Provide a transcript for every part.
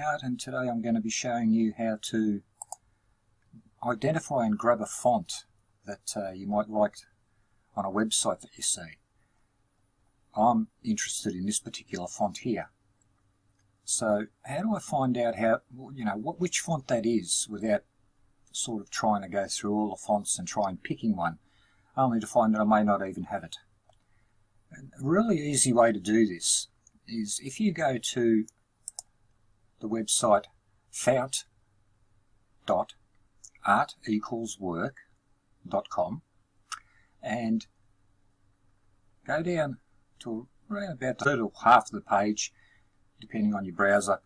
And today I'm going to be showing you how to identify and grab a font that you might like on a website that you see. I'm interested in this particular font here. So how do I find out which font that is without sort of trying to go through all the fonts and try and picking one, only to find that I may not even have it? A really easy way to do this is if you go to the website fount.artequalswork.com and go down to around about the third or half of the page, depending on your browser,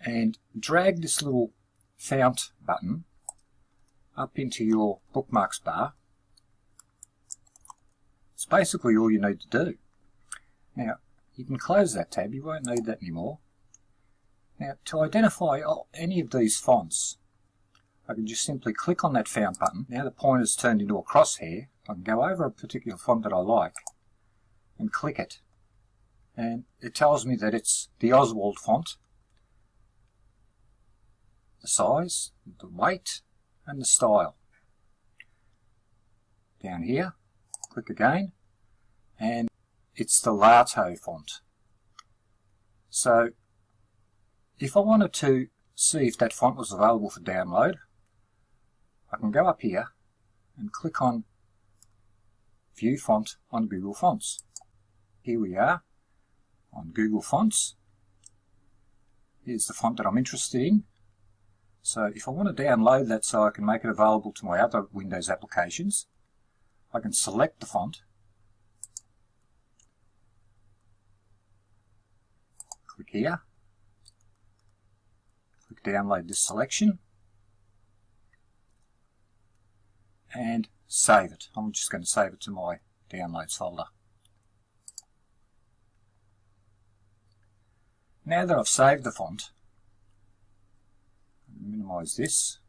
and drag this little fount button up into your bookmarks bar. It's basically all you need to do. Now, you can close that tab, you won't need that anymore. Now, to identify any of these fonts, I can just simply click on that fount button. Now the pointer's turned into a crosshair. I can go over a particular font that I like and click it, and it tells me that it's the Oswald font, the size, the weight, and the style. Down here, click again, and it's the Lato font. So if I wanted to see if that font was available for download, I can go up here and click on View Font on Google Fonts. Here we are on Google Fonts. Here's the font that I'm interested in. So if I want to download that so I can make it available to my other Windows applications, I can select the font, click here, click download this selection, and save it. I'm just going to save it to my downloads folder. Now that I've saved the font, minimize this,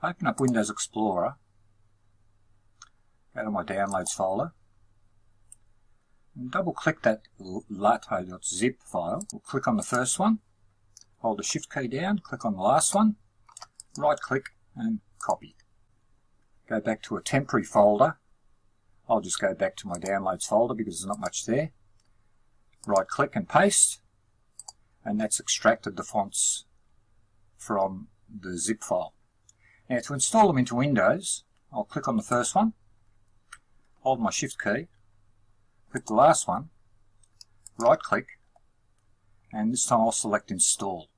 open up Windows Explorer, go to my downloads folder, and double click that lato.zip file. We'll click on the first one, hold the shift key down, click on the last one, right click and copy. Go back to a temporary folder. I'll just go back to my downloads folder because there's not much there. Right click and paste, and that's extracted the fonts from the zip file. Now to install them into Windows, I'll click on the first one, hold my shift key, click the last one, right click, and this time I'll select install,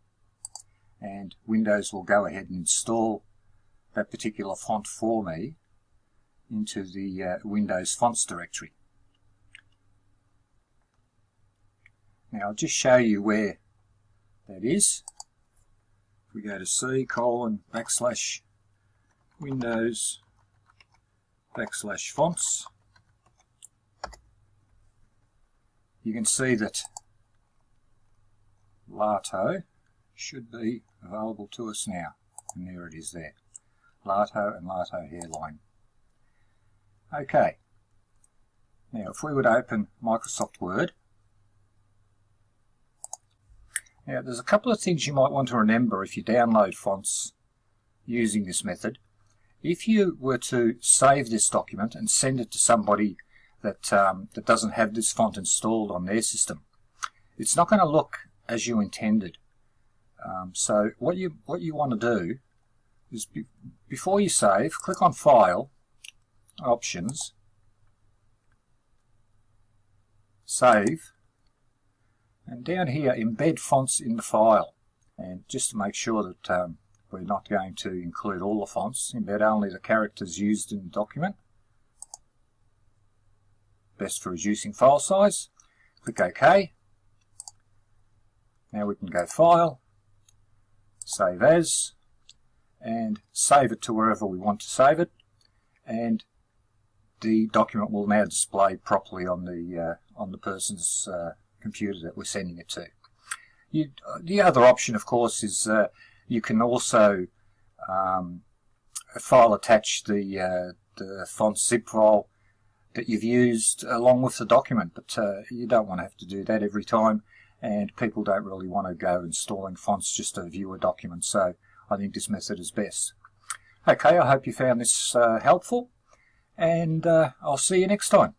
and Windows will go ahead and install that particular font for me into the Windows Fonts directory. Now I'll just show you where that is. If we go to C:/Windows/fonts, you can see that Lato should be available to us now, and there it is there. Lato and Lato hairline. Okay, now if we would open Microsoft Word, now there's a couple of things you might want to remember if you download fonts using this method. If you were to save this document and send it to somebody that doesn't have this font installed on their system, it's not going to look as you intended. So what you want to do is before you save, click on File, Options, Save, and down here embed fonts in the file. And just to make sure that we're not going to include all the fonts, embed only the characters used in the document. Best for reducing file size. Click OK. Now we can go File, Save As, and save it to wherever we want to save it, and the document will now display properly on the person's computer that we're sending it to. The other option, of course, is you can also file attach the font zip file that you've used along with the document, but you don't want to have to do that every time. and people don't really want to go installing fonts just to view a document, so I think this method is best. Okay, I hope you found this helpful, and I'll see you next time.